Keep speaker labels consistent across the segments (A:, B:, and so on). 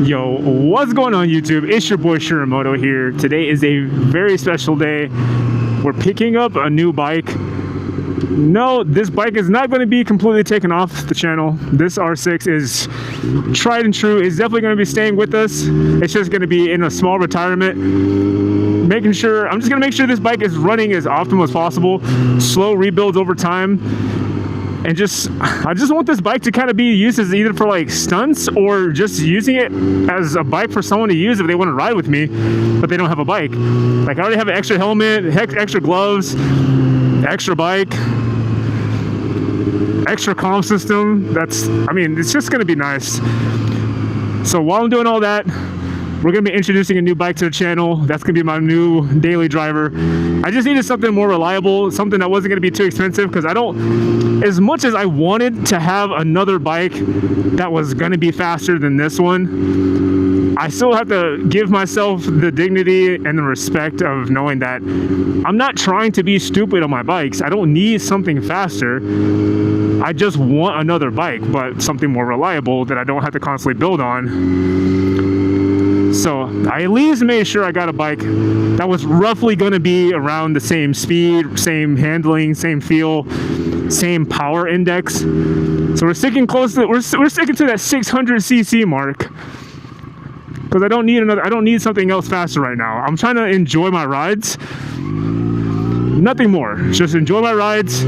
A: Yo, what's going on YouTube? It's your boy Shiramoto here. Today is a very special day. We're picking up a new bike. No, this bike is not going to be completely taken off the channel. This R6 is tried and true. It's definitely going to be staying with us. It's just going to be in a small retirement. I'm just going to make sure this bike is running as optimal as possible. Slow rebuilds over time. And I just want this bike to kind of be used as either for like stunts or just using it as a bike for someone to use if they want to ride with me, but they don't have a bike. Like, I already have an extra helmet, extra gloves, extra bike, extra comm system. It's just going to be nice. So while I'm doing all that, we're going to be introducing a new bike to the channel. That's going to be my new daily driver. I just needed something more reliable, something that wasn't going to be too expensive, because as much as I wanted to have another bike that was going to be faster than this one, I still have to give myself the dignity and the respect of knowing that I'm not trying to be stupid on my bikes. I don't need something faster. I just want another bike, but something more reliable that I don't have to constantly build on. So I at least made sure I got a bike that was roughly going to be around the same speed, same handling, same feel, same power index. So we're sticking close to we're sticking to that 600cc mark, because I don't need something else faster right now. I'm trying to enjoy my rides. Nothing more. Just enjoy my rides,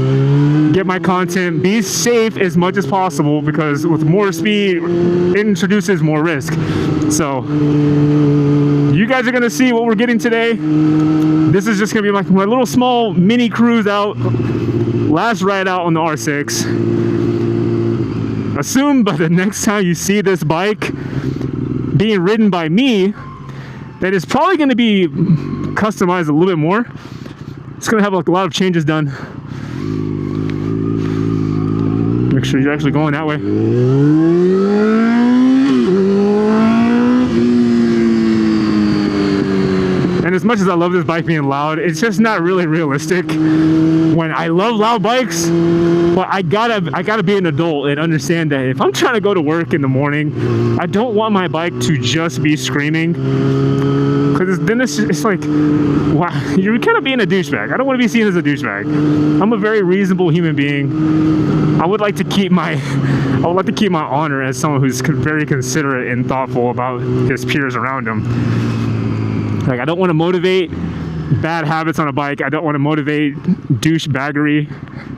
A: get my content, be safe as much as possible, because with more speed, it introduces more risk. So you guys are going to see what we're getting today. This is just going to be my little small mini cruise out, last ride out on the R6. Assume by the next time you see this bike being ridden by me, that it's probably going to be customized a little bit more. It's going to have a lot of changes done. Make sure you're actually going that way. And as much as I love this bike being loud, it's just not really realistic. When I love loud bikes, but I gotta be an adult and understand that if I'm trying to go to work in the morning, I don't want my bike to just be screaming. Because then it's like, wow, you're kind of being a douchebag. I don't want to be seen as a douchebag. I'm a very reasonable human being. I would like to keep my honor as someone who's very considerate and thoughtful about his peers around him. Like, I don't want to motivate bad habits on a bike. I don't want to motivate douchebaggery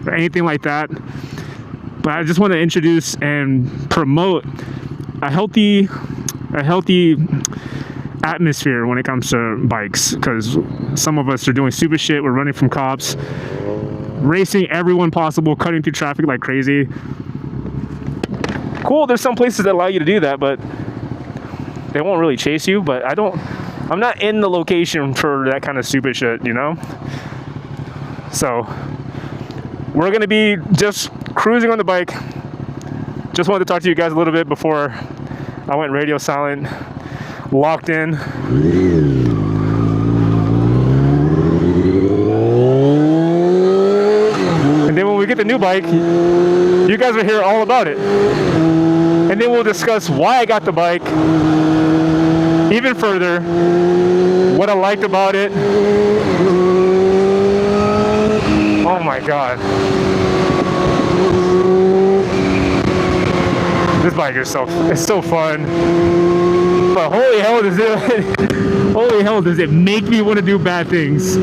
A: or anything like that. But I just want to introduce and promote a healthy atmosphere when it comes to bikes, because some of us are doing stupid shit. We're running from cops, racing everyone possible, cutting through traffic like crazy. Cool, there's some places that allow you to do that, but they won't really chase you. But I'm not in the location for that kind of stupid shit, you know? So we're gonna be just cruising on the bike. Just wanted to talk to you guys a little bit before I went radio silent. Locked in. And then when we get the new bike, you guys will hear all about it. And then we'll discuss why I got the bike even further, what I liked about it. Oh my god. This bike is so fun. But holy hell does it make me want to do bad things.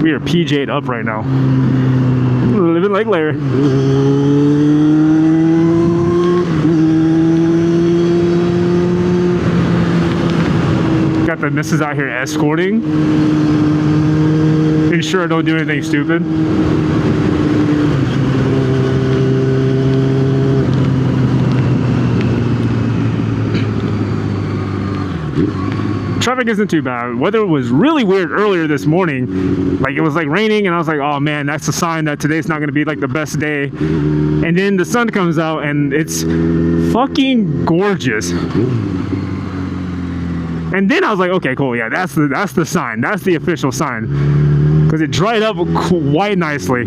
A: We are PJ'd up right now. Living like Larry. Got the missus out here escorting. Ensure I don't do anything stupid. Traffic isn't too bad. Weather was really weird earlier this morning. Like, it was like raining, and I was like, oh man, that's a sign that today's not gonna be like the best day. And then the sun comes out and it's fucking gorgeous. And then I was like, okay, cool, yeah, that's the sign. That's the official sign. Because it dried up quite nicely.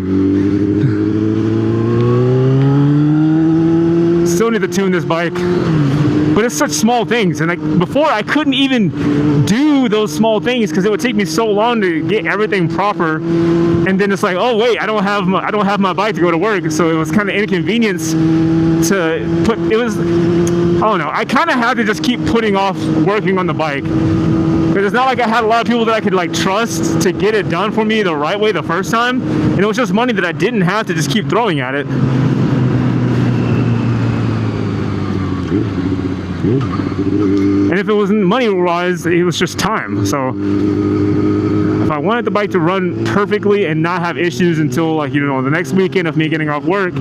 A: Still need to tune this bike. But it's such small things, and like before I couldn't even do those small things because it would take me so long to get everything proper. And then it's like, oh wait, I don't have my bike to go to work, so it was kind of inconvenience to put. It was, I don't know. I kind of had to just keep putting off working on the bike because it's not like I had a lot of people that I could like trust to get it done for me the right way the first time, and it was just money that I didn't have to just keep throwing at it. And if it wasn't money-wise, it was just time. So if I wanted the bike to run perfectly and not have issues until, like, you know, the next weekend of me getting off work,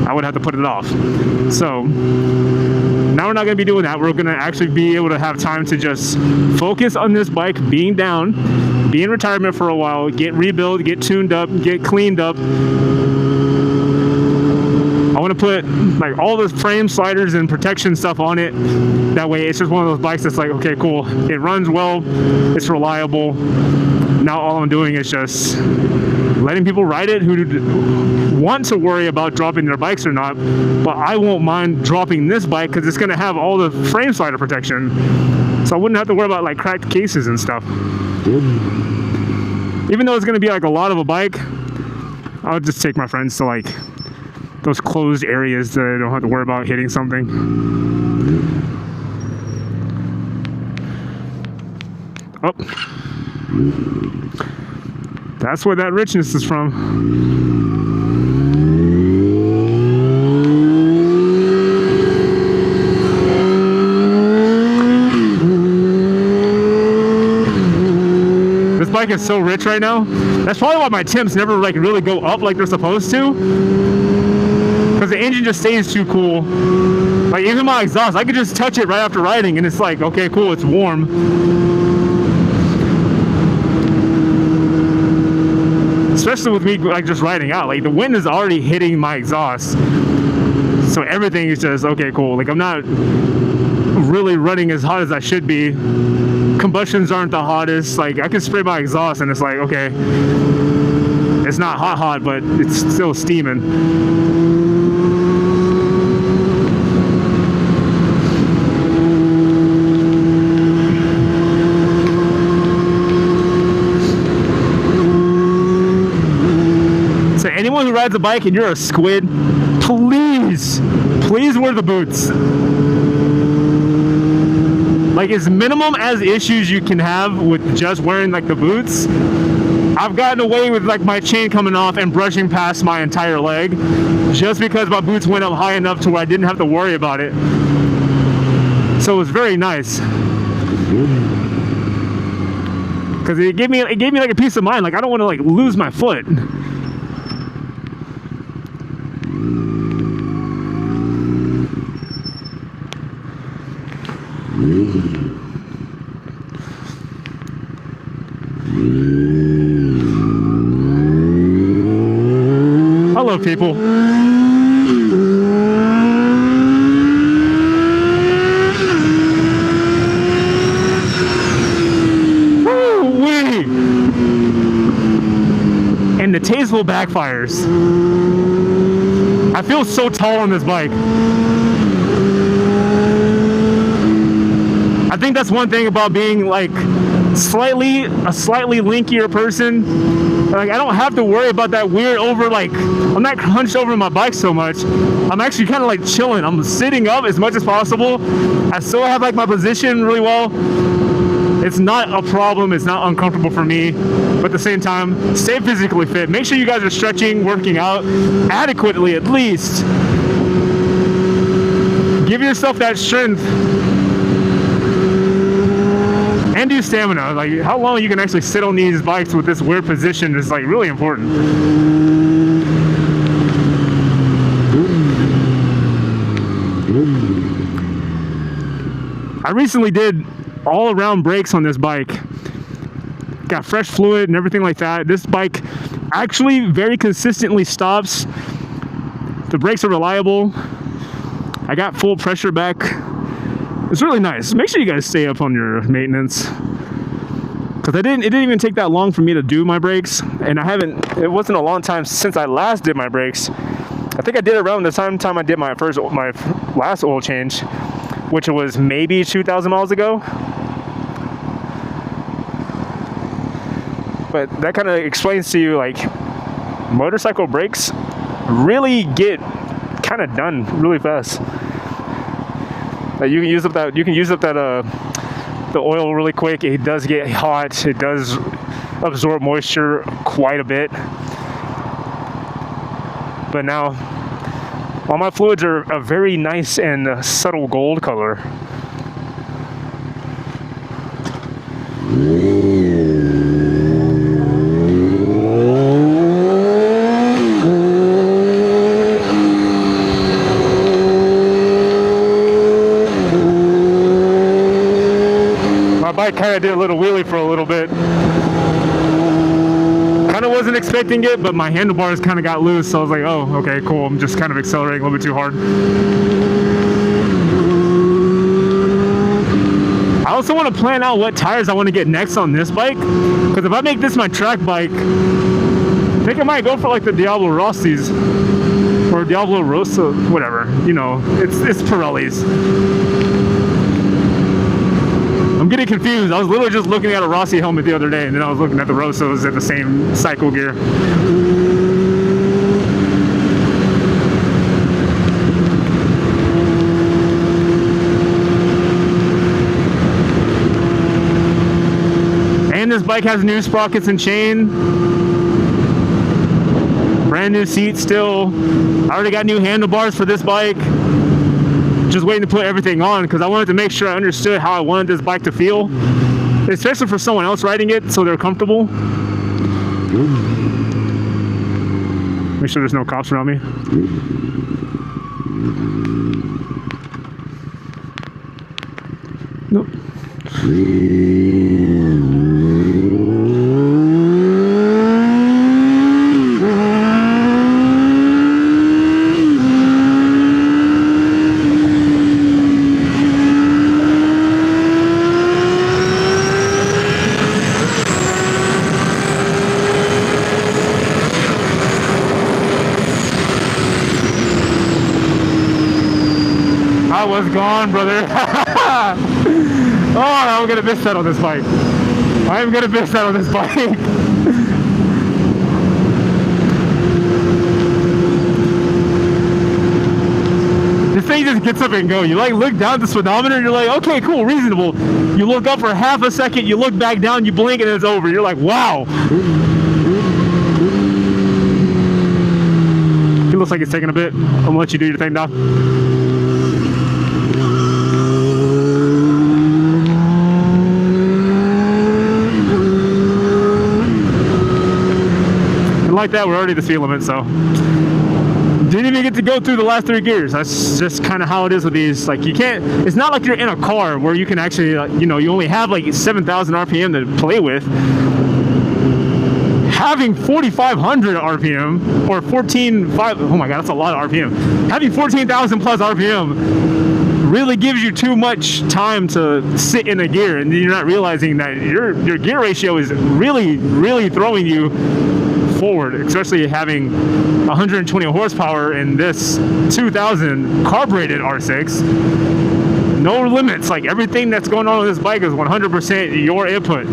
A: I would have to put it off. So now we're not going to be doing that. We're going to actually be able to have time to just focus on this bike being down, be in retirement for a while, get rebuilt, get tuned up, get cleaned up. I want to put like all the frame sliders and protection stuff on it. That way it's just one of those bikes that's like, okay, cool. It runs well. It's reliable. Now all I'm doing is just letting people ride it who want to worry about dropping their bikes or not. But I won't mind dropping this bike because it's going to have all the frame slider protection. So I wouldn't have to worry about like cracked cases and stuff. Even though it's going to be like a lot of a bike, I'll just take my friends to like those closed areas that I don't have to worry about hitting something. Oh, that's where that richness is from. This bike is so rich right now. That's probably why my temps never like really go up like they're supposed to. Because the engine just stays too cool. Like even my exhaust, I could just touch it right after riding and it's like, okay, cool, it's warm. Especially with me like just riding out, like the wind is already hitting my exhaust. So everything is just, okay, cool. Like I'm not really running as hot as I should be. Combustions aren't the hottest. Like I can spray my exhaust and it's like, okay, it's not hot, but it's still steaming. Anyone who rides a bike and you're a squid, please wear the boots. Like as minimum as issues you can have with just wearing like the boots. I've gotten away with like my chain coming off and brushing past my entire leg just because my boots went up high enough to where I didn't have to worry about it. So it was very nice. Because it gave me like a peace of mind. Like I don't want to like lose my foot. I love people. Woo-wee! And the tasteful backfires. I feel so tall on this bike. I think that's one thing about being like a slightly linkier person. Like I don't have to worry about that weird over, like I'm not hunched over my bike so much. I'm actually kind of like chilling. I'm sitting up as much as possible. I still have like my position really well. It's not a problem. It's not uncomfortable for me. But at the same time, stay physically fit. Make sure you guys are stretching, working out adequately at least. Give yourself that strength. And do stamina. Like how long you can actually sit on these bikes with this weird position is like really important. I recently did all around brakes on this bike. Got fresh fluid and everything like that. This bike actually very consistently stops. The brakes are reliable. I got full pressure back. It's really nice. Make sure you guys stay up on your maintenance, because it didn't even take that long for me to do my brakes, and it wasn't a long time since I last did my brakes. I think I did it around the time I did my last oil change, which was maybe 2,000 miles ago. But that kind of explains to you, like, motorcycle brakes really get kind of done really fast. Like, you can use up that the oil really quick. It does get hot. It does absorb moisture quite a bit. But now all my fluids are a very nice and subtle gold color. I kind of did a little wheelie for a little bit. Kind of wasn't expecting it, but my handlebars kind of got loose, so I was like, oh, okay, cool. I'm just kind of accelerating a little bit too hard. I also want to plan out what tires I want to get next on this bike, because if I make this my track bike, I think I might go for like the Diablo Rossi's or Diablo Rossa, whatever. You know, it's Pirelli's. I'm getting confused. I was literally just looking at a Rossi helmet the other day, and then I was looking at the Rossos at the same cycle gear. And this bike has new sprockets and chain. Brand new seats still. I already got new handlebars for this bike. Just waiting to put everything on, because I wanted to make sure I understood how I wanted this bike to feel, especially for someone else riding it, so they're comfortable. Make sure there's no cops around me. Nope. I was gone, brother. Oh, I'm gonna miss that on this bike. I'm gonna miss that on this bike. This thing just gets up and go. You like look down at the speedometer and you're like, okay, cool, reasonable. You look up for half a second, you look back down, you blink, and it's over. You're like, wow. It looks like it's taking a bit. I'm gonna let you do your thing now. Like that, we're already the speed limit, so didn't even get to go through the last 3 gears. That's just kind of how it is with these. Like, you can't, it's not like you're in a car where you can actually, you know, you only have like 7,000 RPM to play with. Having 4,500 RPM or 14,500, oh my god, that's a lot of RPM. Having 14,000 plus RPM really gives you too much time to sit in a gear, and you're not realizing that your gear ratio is really throwing you forward, especially having 120 horsepower in this 2000 carbureted R6. No limits. Like, everything that's going on with this bike is 100% your input.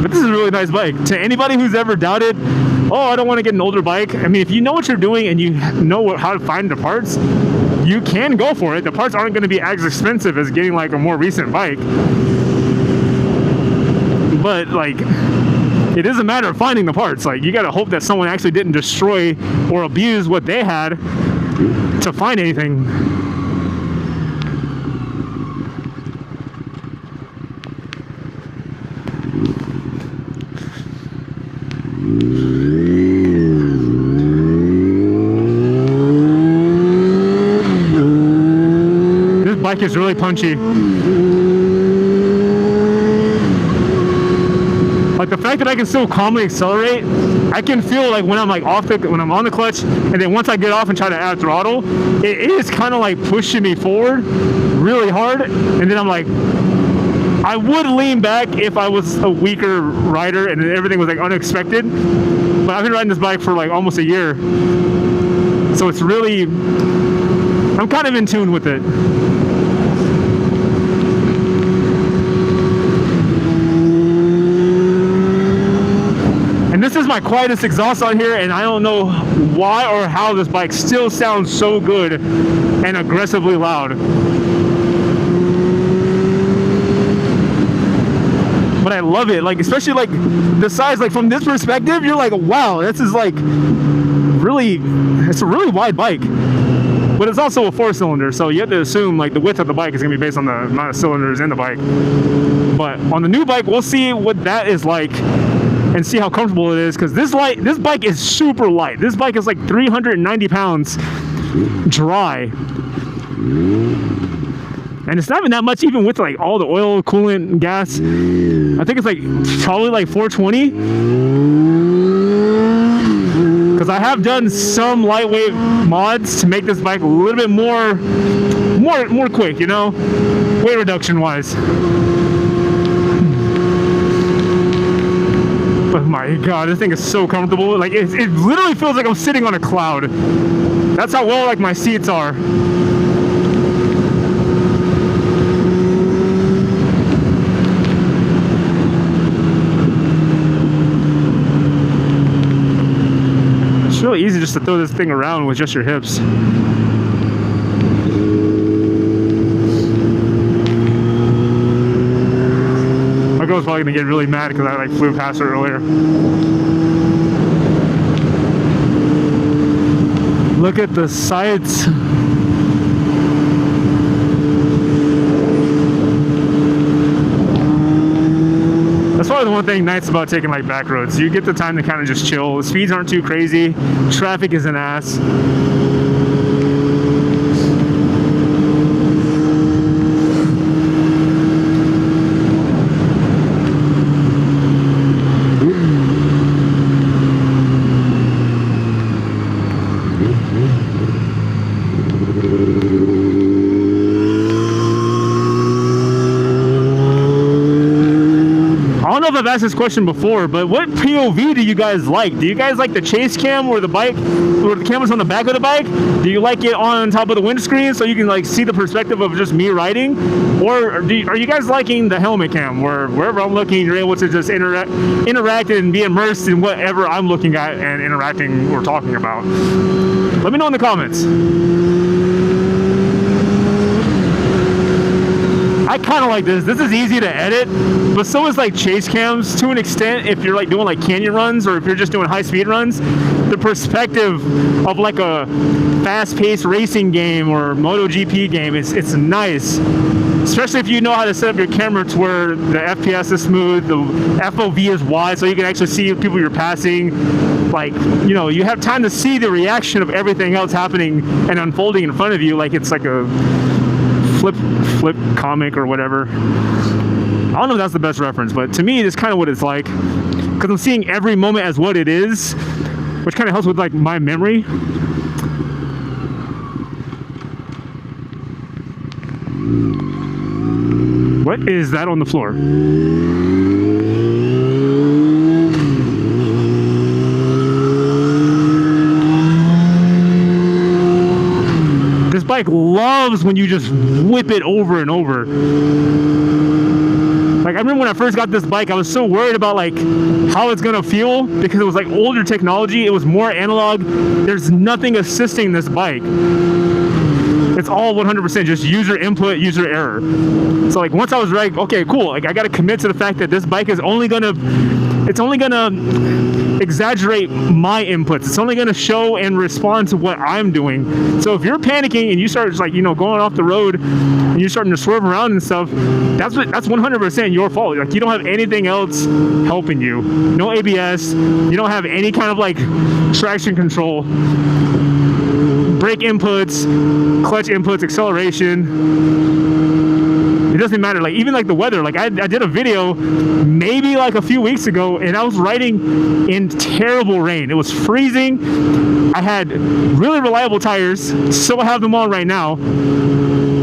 A: But this is a really nice bike. To anybody who's ever doubted, oh, I don't want to get an older bike, I mean, if you know what you're doing and you know how to find the parts, you can go for it. The parts aren't going to be as expensive as getting like a more recent bike. But like, it is a matter of finding the parts. Like, you gotta hope that someone actually didn't destroy or abuse what they had to find anything. This bike is really punchy. Like, the fact that I can still calmly accelerate, I can feel like when I'm like when I'm on the clutch, and then once I get off and try to add throttle, it is kind of like pushing me forward really hard, and then I'm like, I would lean back if I was a weaker rider and everything was like unexpected, but I've been riding this bike for like almost a year, so it's really, I'm kind of in tune with it. And this is my quietest exhaust on here, and I don't know why or how this bike still sounds so good and aggressively loud. But I love it, like especially like the size, like from this perspective, you're like, wow, this is like really, it's a really wide bike. But it's also a 4-cylinder, so you have to assume like the width of the bike is gonna be based on the amount of cylinders in the bike. But on the new bike, we'll see what that is like and see how comfortable it is, because this bike is super light. This bike is like 390 pounds dry. And it's not even that much, even with like all the oil, coolant, and gas. I think it's like probably like 420. Because I have done some lightweight mods to make this bike a little bit more quick, you know, weight reduction wise. But my God, this thing is so comfortable. Like it literally feels like I'm sitting on a cloud. That's how well like my seats are. It's really easy just to throw this thing around with just your hips. My girl's probably gonna get really mad because I like flew past her earlier. Look at the sights. That's probably the one thing nice about taking like back roads. You get the time to kind of just chill. The speeds aren't too crazy. Traffic is an ass. I've asked this question before, but what POV do you guys like? Do you guys like the chase cam or the bike, or the camera's on the back of the bike? Do you like it on top of the windscreen so you can like see the perspective of just me riding? Or are you guys liking the helmet cam, where wherever I'm looking, you're able to just interact and be immersed in whatever I'm looking at and interacting or talking about? Let me know in the comments. I kind of like this. This is easy to edit, but so is like chase cams to an extent. If you're like doing like canyon runs, or if you're just doing high speed runs, the perspective of like a fast-paced racing game or MotoGP game, it's nice. Especially if you know how to set up your camera to where the FPS is smooth, the FOV is wide, so you can actually see people you're passing. Like, you know, you have time to see the reaction of everything else happening and unfolding in front of you, like it's like a flip comic or whatever. I don't know if that's the best reference, but to me it's kind of what it's like, because I'm seeing every moment as what it is, which kind of helps with like my memory. What is that on the floor? This bike loves when you just whip it over and over. Like, I remember when I first got this bike, I was so worried about like how it's gonna feel, because it was like older technology, it was more analog. There's nothing assisting this bike. It's all 100% just user input, user error. So like once I was like, okay, cool, like I gotta commit to the fact that this bike is only gonna exaggerate my inputs. It's only going to show and respond to what I'm doing. So if you're panicking and you start just like, you know, going off the road and you're starting to swerve around and stuff, that's 100% your fault. Like, you don't have anything else helping you. No ABS. You don't have any kind of like traction control, brake inputs, clutch inputs, acceleration. It doesn't matter. Like even like the weather, like I did a video maybe like a few weeks ago, and I was riding in terrible rain. It was freezing. I had really reliable tires, still have them on right now.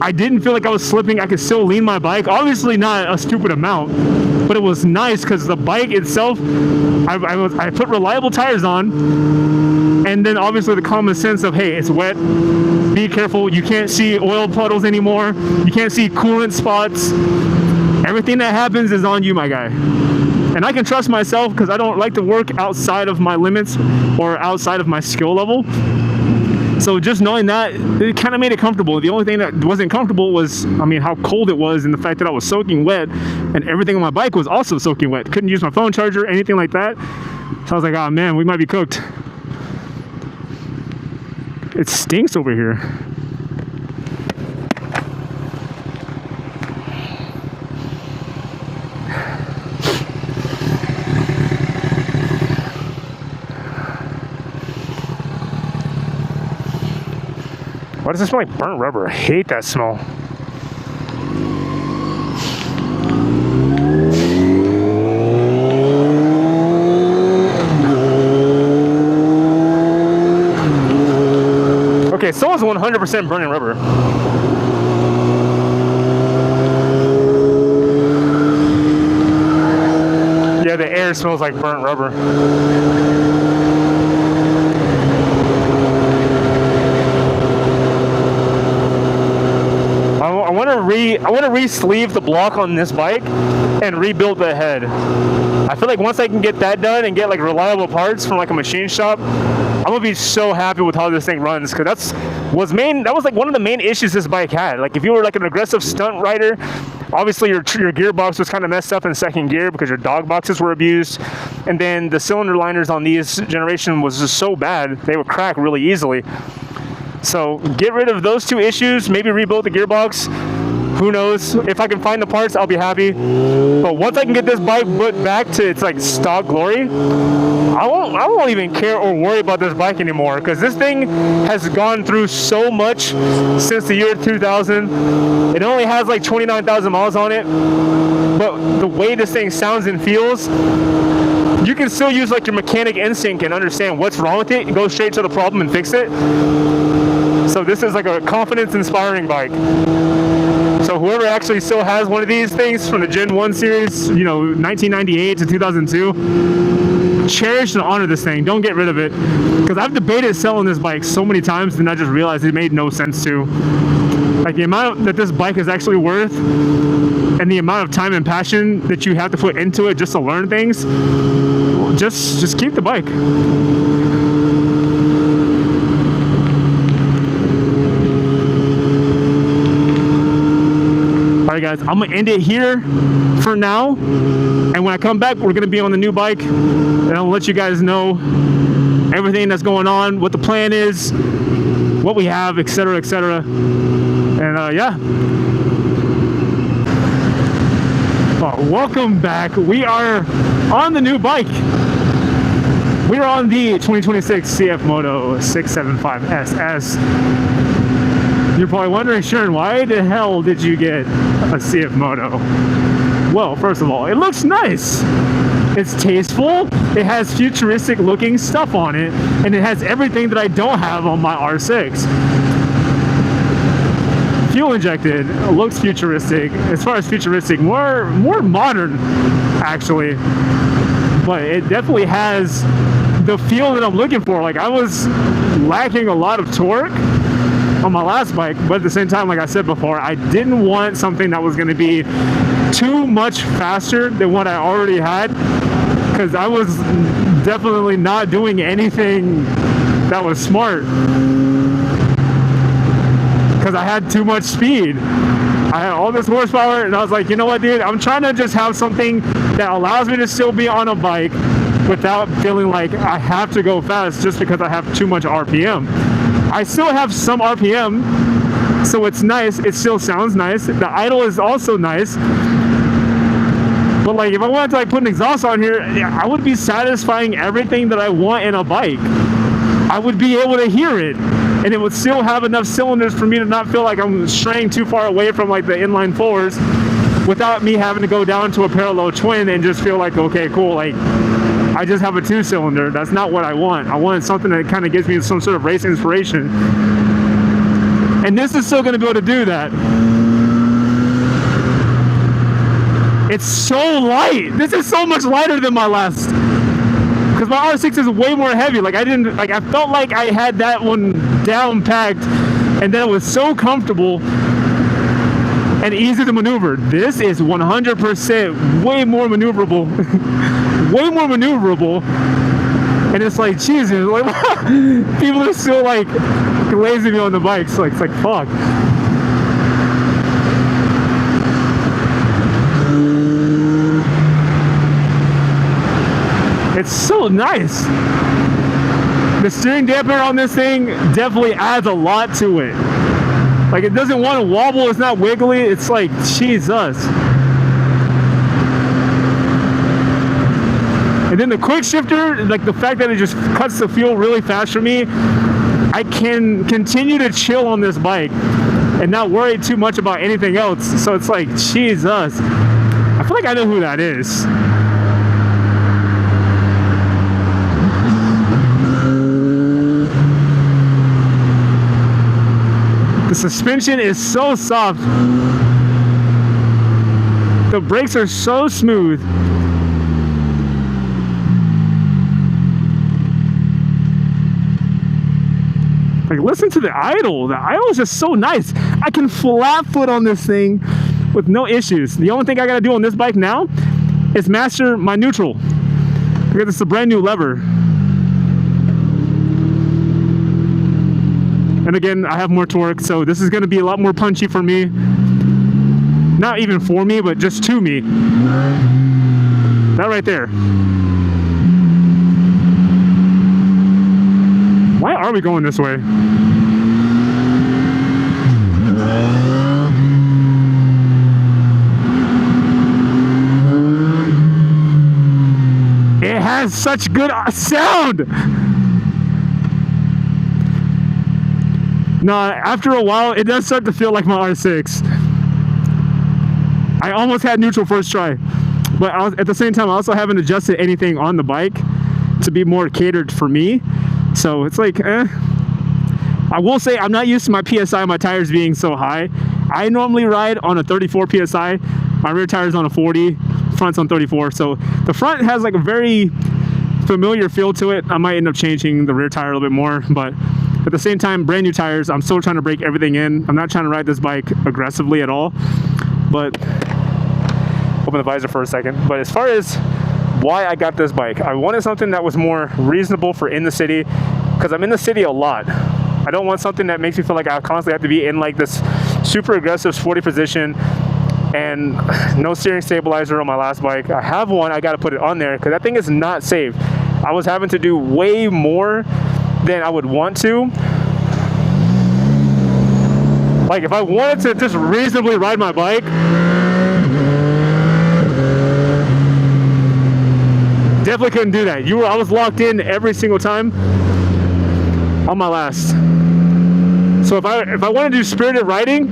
A: I didn't feel like I was slipping. I could still lean my bike, obviously not a stupid amount, but it was nice because the bike itself, I put reliable tires on, and then obviously the common sense of, hey, it's wet, be careful, you can't see oil puddles anymore, you can't see coolant spots, everything that happens is on you, my guy. And I can trust myself because I don't like to work outside of my limits or outside of my skill level. So just knowing that, it kind of made it comfortable. The only thing that wasn't comfortable was, I mean, how cold it was and the fact that I was soaking wet, and everything on my bike was also soaking wet. Couldn't use my phone charger, anything like that. So I was like, oh man, we might be cooked. It stinks over here. Why does it smell like burnt rubber? I hate that smell. Okay, so it's 100% burning rubber. Yeah, the air smells like burnt rubber. I want to re-sleeve the block on this bike and rebuild the head. I feel like once I can get that done and get like reliable parts from like a machine shop, I'm gonna be so happy with how this thing runs, because that was like one of the main issues this bike had. Like if you were like an aggressive stunt rider, obviously your gearbox was kind of messed up in second gear because your dog boxes were abused, and then the cylinder liners on these generation was just so bad they would crack really easily. So get rid of those two issues, maybe rebuild the gearbox. Who knows? If I can find the parts, I'll be happy. But once I can get this bike put back to its like stock glory, I won't even care or worry about this bike anymore, because this thing has gone through so much since the year 2000. It only has like 29,000 miles on it, but the way this thing sounds and feels, you can still use like your mechanic instinct and understand what's wrong with it and go straight to the problem and fix it. So this is like a confidence-inspiring bike. So whoever actually still has one of these things from the Gen 1 series, you know, 1998 to 2002, cherish and honor this thing. Don't get rid of it. Because I've debated selling this bike so many times and I just realized it made no sense to. Like the amount that this bike is actually worth and the amount of time and passion that you have to put into it just to learn things, just keep the bike. Alright guys, I'm going to end it here for now, and when I come back we're going to be on the new bike, and I'll let you guys know everything that's going on, what the plan is, what we have, etc, etc. And yeah. Well, welcome back. We are on the new bike. We are on the 2026 CF Moto 675 SS. You're probably wondering, Sharon, why the hell did you get a CF Moto? Well, first of all, it looks nice. It's tasteful. It has futuristic looking stuff on it, and it has everything that I don't have on my R6. Fuel injected, looks futuristic. As far as futuristic, more modern actually, but it definitely has the feel that I'm looking for. Like I was lacking a lot of torque on my last bike, but at the same time, like I said before, I didn't want something that was going to be too much faster than what I already had, because I was definitely not doing anything that was smart, because I had too much speed. I had all this horsepower, and I was like, you know what, dude, I'm trying to just have something that allows me to still be on a bike without feeling like I have to go fast just because I have too much RPM. I still have some RPM, so it's nice. It still sounds nice. The idle is also nice. But like, if I wanted to like put an exhaust on here, I would be satisfying everything that I want in a bike. I would be able to hear it. and it would still have enough cylinders for me to not feel like I'm straying too far away from like the inline fours without me having to go down to a parallel twin and just feel like, okay, cool, like I just have a 2-cylinder. That's not what I want. I wanted something that kind of gives me some sort of race inspiration. And this is still going to be able to do that. It's so light. This is so much lighter than my last. Because my R6 is way more heavy. Like I felt like I had that one down packed, and then it was so comfortable and easy to maneuver. This is 100% way more maneuverable. Way more maneuverable. And it's like, Jesus, like people are still like lazing me on the bikes. Like, it's like, fuck. It's so nice. The steering dampener on this thing definitely adds a lot to it. Like, it doesn't want to wobble, it's not wiggly, it's like, Jesus. And then the quick shifter, like the fact that it just cuts the fuel really fast for me, I can continue to chill on this bike and not worry too much about anything else. So it's like, Jesus. I feel like I know who that is. The suspension is so soft. The brakes are so smooth. Like, listen to the idle. The idle is just so nice. I can flat foot on this thing with no issues. The only thing I gotta do on this bike now is master my neutral, because it's a brand new lever. And again, I have more torque, so this is going to be a lot more punchy for me. Not even for me, but just to me. That right there. Why are we going this way? It has such good sound! No, after a while, it does start to feel like my R6. I almost had neutral first try, but at the same time, I also haven't adjusted anything on the bike to be more catered for me. So it's like, I will say I'm not used to my PSI, my tires being so high. I normally ride on a 34 PSI. My rear tire's on a 40, front's on 34. So the front has like a very familiar feel to it. I might end up changing the rear tire a little bit more, but at the same time, brand new tires. I'm still trying to break everything in. I'm not trying to ride this bike aggressively at all. But open the visor for a second. But as far as why I got this bike, I wanted something that was more reasonable for in the city, because I'm in the city a lot. I don't want something that makes me feel like I constantly have to be in like this super aggressive sporty position, and no steering stabilizer on my last bike. I have one, I got to put it on there because that thing is not safe. I was having to do way more than I would want to. Like, if I wanted to just reasonably ride my bike, definitely couldn't do that. I was locked in every single time on my last. So if I want to do spirited riding,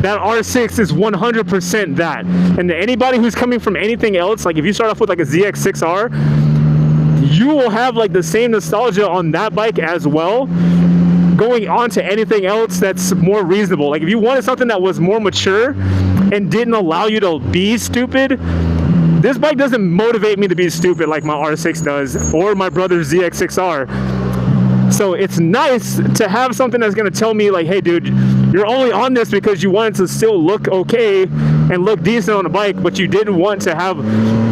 A: that R6 is 100% that. And to anybody who's coming from anything else, like if you start off with like a gsx-r, you will have like the same nostalgia on that bike as well, going on to anything else that's more reasonable. Like if you wanted something that was more mature and didn't allow you to be stupid, this bike doesn't motivate me to be stupid like my R6 does, or my brother's gsx-r. So it's nice to have something that's going to tell me like, hey dude, you're only on this because you wanted to still look okay and look decent on a bike, but you didn't want to have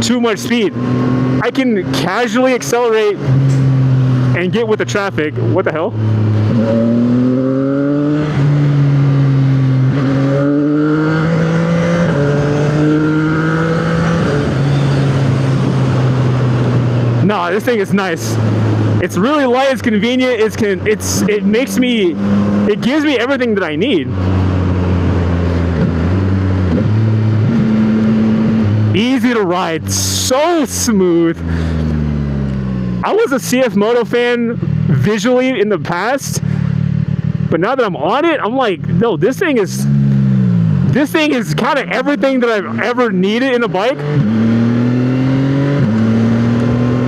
A: too much speed. I can casually accelerate and get with the traffic. What the hell? No, this thing is nice. It's really light, it's convenient, it gives me everything that I need. Easy to ride, so smooth. I was a CF Moto fan visually in the past, But now that I'm on it, I'm like, no, this thing is kind of everything that I've ever needed in a bike.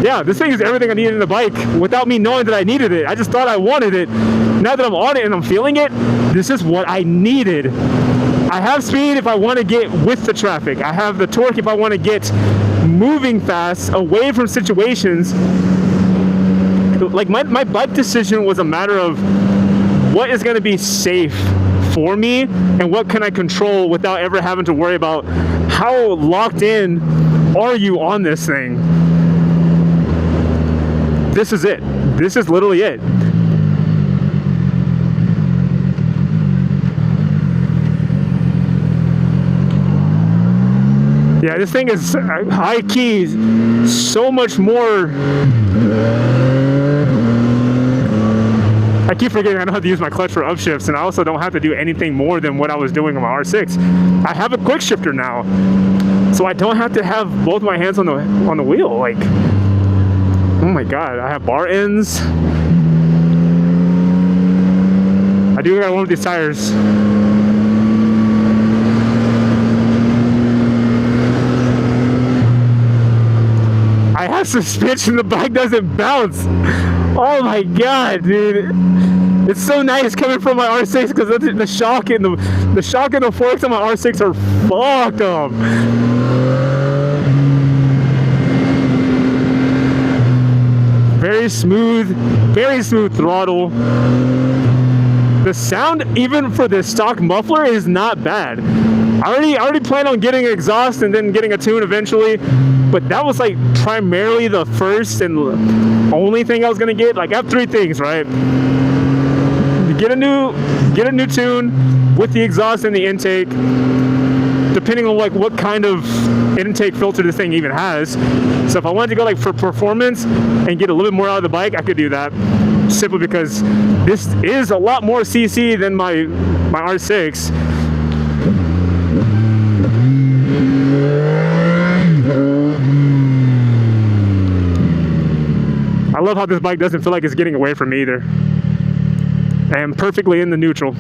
A: Yeah, this thing is everything I needed in a bike without me knowing that I needed it. I just thought I wanted it. Now that I'm on it and I'm feeling it, this is what I needed. I have speed if I want to get with the traffic. I have the torque if I want to get moving fast away from situations. Like my bike decision was a matter of what is going to be safe for me and what can I control without ever having to worry about how locked in are you on this thing. This is it. This is literally it. Yeah, this thing is high key, so much more. I keep forgetting I know how to use my clutch for upshifts, and I also don't have to do anything more than what I was doing on my R6. I have a quick shifter now, so I don't have to have both my hands on the wheel. Like, oh my god, I have bar ends. I do gotta warm up these tires. I have suspension, the bike doesn't bounce. Oh my god, dude. It's so nice coming from my R6 because the shock and the forks on my R6 are fucked up. Very smooth throttle. The sound, even for the stock muffler, is not bad. I already plan on getting an exhaust and then getting a tune eventually, but that was like primarily the first and only thing I was gonna get. Like, I have three things, right? Get a new tune with the exhaust and the intake, depending on like what kind of intake filter this thing even has. So if I wanted to go like for performance and get a little bit more out of the bike, I could do that, simply because this is a lot more CC than my R6. I love how this bike doesn't feel like it's getting away from me either. I am perfectly in the neutral.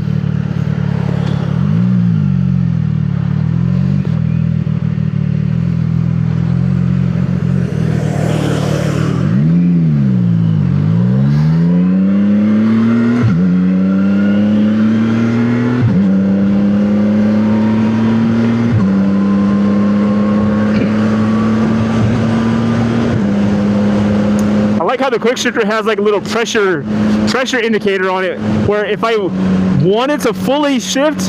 A: How the quick shifter has like a little pressure indicator on it, where if I wanted to fully shift,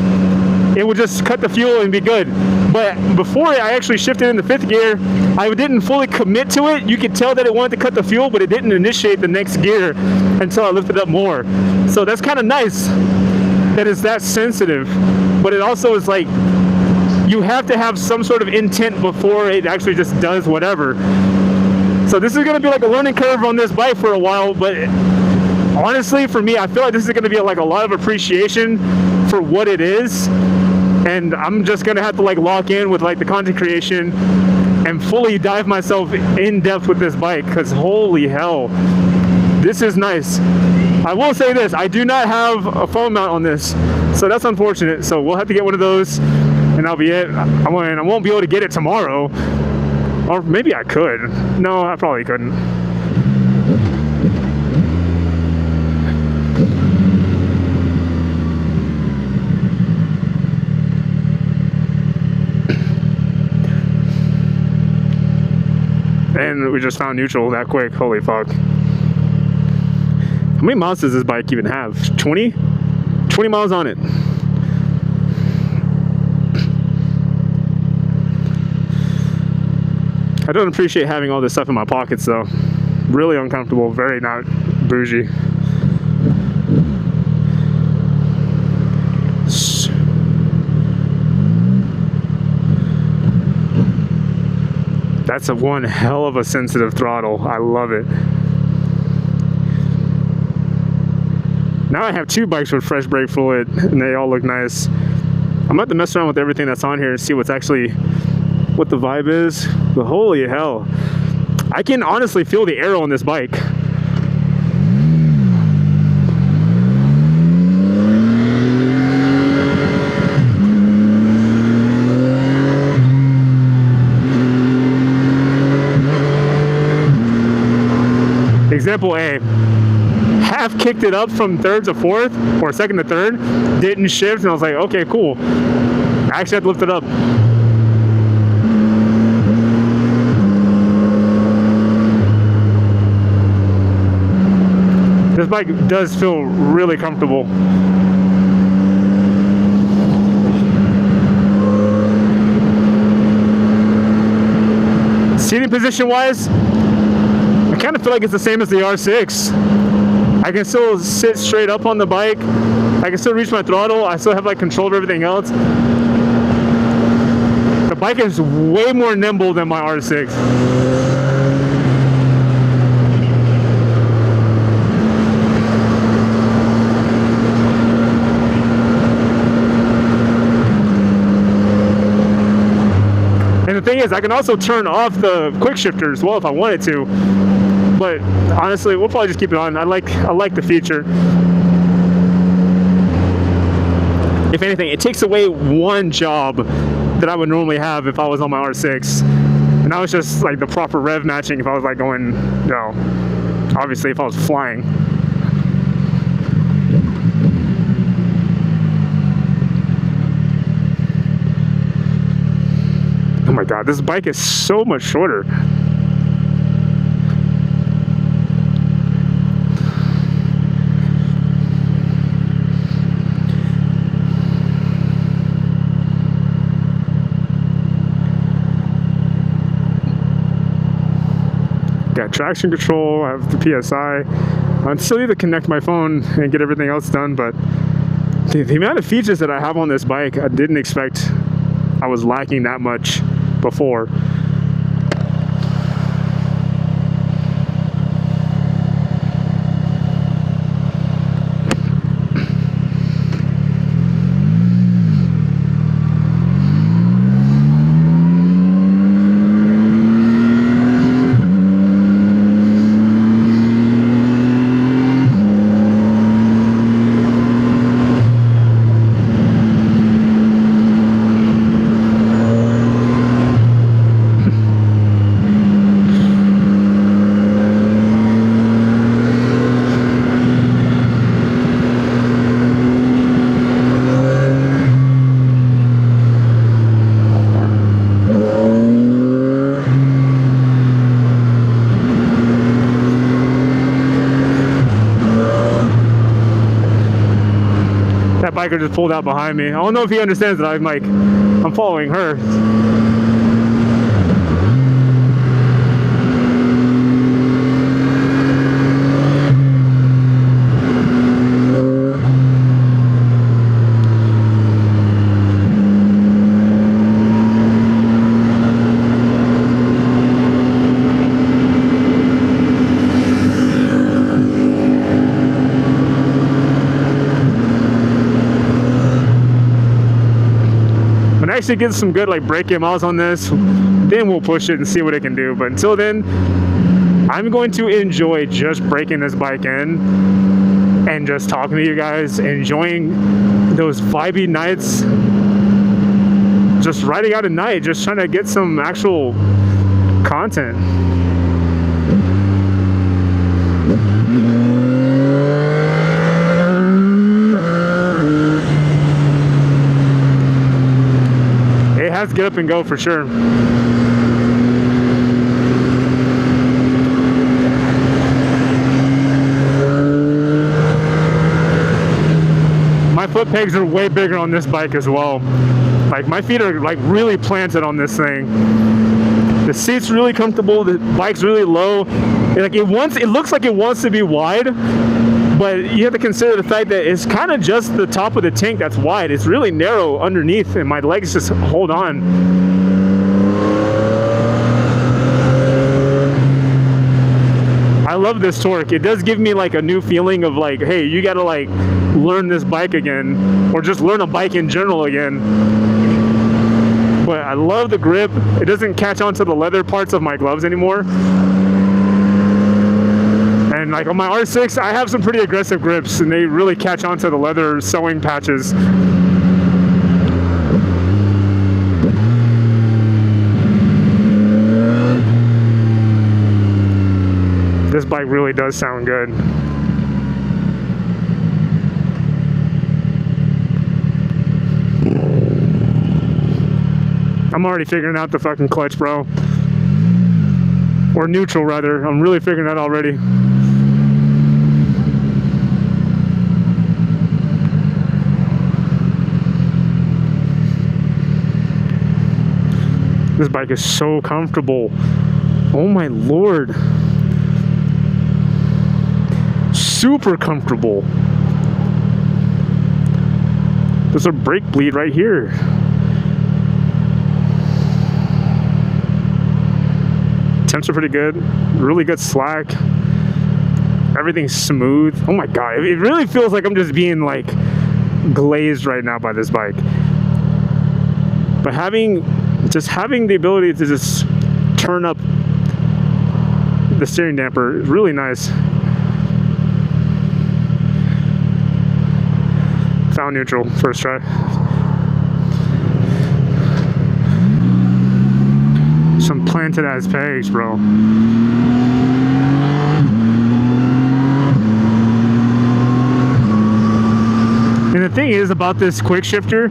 A: it would just cut the fuel and be good. But before I actually shifted into fifth gear, I didn't fully commit to it. You could tell that it wanted to cut the fuel, but it didn't initiate the next gear until I lifted up more. So that's kind of nice that it's that sensitive, but it also is like you have to have some sort of intent before it actually just does whatever. So this is going to be like a learning curve on this bike for a while, but honestly, for me, I feel like this is going to be like a lot of appreciation for what it is, and I'm just going to have to like lock in with like the content creation and fully dive myself in depth with this bike, because holy hell, this is nice. I will say this, I do not have a phone mount on this, so that's unfortunate. So we'll have to get one of those, and that'll be it. I won't be able to get it tomorrow. Or maybe I could. No, I probably couldn't. And we just found neutral that quick. Holy fuck. How many miles does this bike even have? 20? 20 miles on it. I don't appreciate having all this stuff in my pockets though. Really uncomfortable, very not bougie. That's one hell of a sensitive throttle. I love it. Now I have two bikes with fresh brake fluid and they all look nice. I'm about to mess around with everything that's on here and see what's actually what the vibe is, but holy hell, I can honestly feel the aero on this bike. half kicked it up from third to fourth, or second to third, didn't shift, and I was like, okay, cool. I actually had to lift it up. This bike does feel really comfortable. Seating position wise, I kind of feel like it's the same as the R6. I can still sit straight up on the bike. I can still reach my throttle. I still have like control of everything else. The bike is way more nimble than my R6. And the thing is, I can also turn off the quick shifter as well if I wanted to. But honestly, we'll probably just keep it on. I like the feature. If anything, it takes away one job that I would normally have if I was on my R6. And that was just like the proper rev matching if I was like going, you know, obviously if I was flying. Oh my God, this bike is so much shorter. Got traction control, I have the PSI. I still need to connect my phone and get everything else done, but the amount of features that I have on this bike, I didn't expect I was lacking that much before. That biker just pulled out behind me. I don't know if he understands that I'm following her. Actually get some good like break miles on this, then we'll push it and see what it can do. But until then, I'm going to enjoy just breaking this bike in and just talking to you guys, enjoying those vibey nights, just riding out at night, just trying to get some actual content. Get up and go for sure. My foot pegs are way bigger on this bike as well. Like my feet are like really planted on this thing. The seat's really comfortable. The bike's really low. It looks like it wants to be wide, but you have to consider the fact that it's kind of just the top of the tank that's wide. It's really narrow underneath, and my legs just hold on. I love this torque. It does give me like a new feeling of like, hey, you gotta like learn this bike again, or just learn a bike in general again. But I love the grip. It doesn't catch onto the leather parts of my gloves anymore. And like on my R6, I have some pretty aggressive grips, and they really catch onto the leather sewing patches. This bike really does sound good. I'm already figuring out the fucking clutch, bro. Or neutral, rather. I'm really figuring that already. This bike is so comfortable. Oh my lord. Super comfortable. There's a brake bleed right here. Temps are pretty good. Really good slack. Everything's smooth. Oh my god. It really feels like I'm just being like glazed right now by this bike. But having the ability to just turn up the steering damper is really nice. Found neutral first try. Some planted ass pegs, bro. And the thing is about this quick shifter,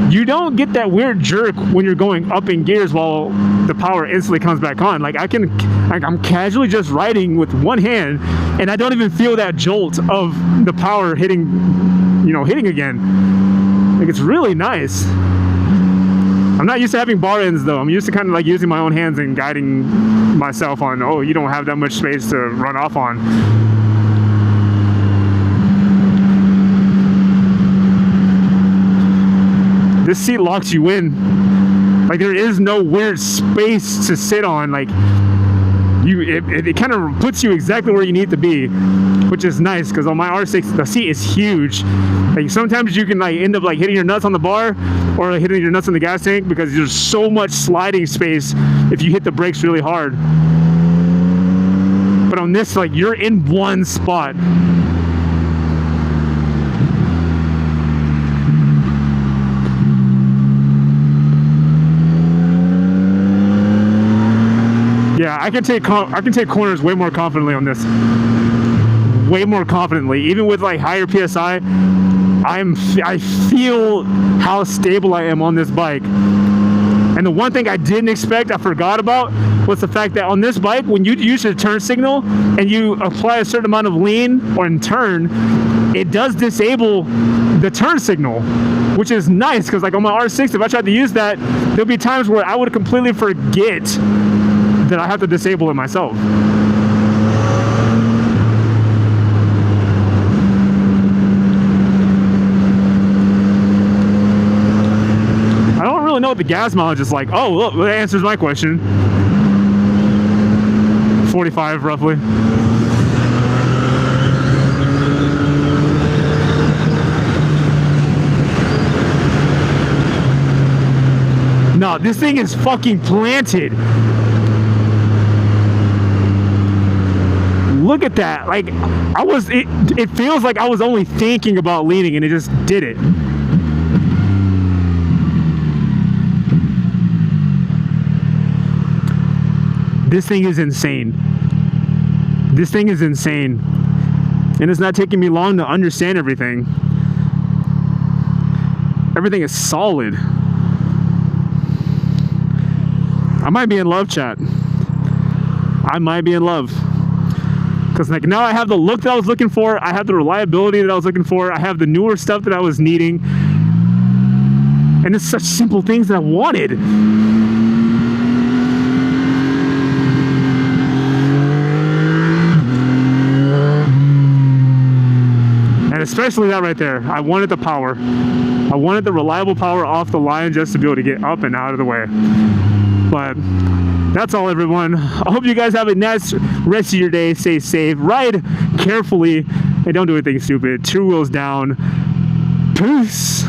A: you don't get that weird jerk when you're going up in gears while the power instantly comes back on. Like I'm casually just riding with one hand and I don't even feel that jolt of the power hitting again. Like, it's really nice. I'm not used to having bar ends though. I'm used to kind of like using my own hands and guiding myself on, oh, you don't have that much space to run off on. This seat locks you in. Like, there is no weird space to sit on. Like, it kind of puts you exactly where you need to be, which is nice, because on my R6 the seat is huge. Like, sometimes you can like end up like hitting your nuts on the bar or like hitting your nuts in the gas tank because there's so much sliding space if you hit the brakes really hard. But on this, like, you're in one spot. Yeah, I can take corners way more confidently on this. Way more confidently, even with like higher PSI. I feel how stable I am on this bike. And the one thing I didn't expect, I forgot about, was the fact that on this bike, when you use your turn signal and you apply a certain amount of lean or in turn, it does disable the turn signal, which is nice, because like on my R6, if I tried to use that, there'll be times where I would completely forget that I have to disable it myself. I don't really know what the gas mileage is like. Oh, look, that answers my question. 45 roughly. No, this thing is fucking planted. Look at that. Like, it feels like I was only thinking about leaning and it just did it. This thing is insane. This thing is insane. And it's not taking me long to understand everything. Everything is solid. I might be in love, chat. I might be in love. Because like now I have the look that I was looking for, I have the reliability that I was looking for, I have the newer stuff that I was needing, and it's such simple things that I wanted. And especially that right there, I wanted the power. I wanted the reliable power off the line just to be able to get up and out of the way. But that's all, everyone. I hope you guys have a nice rest of your day. Stay safe, ride carefully, and don't do anything stupid. 2 wheels down. Peace.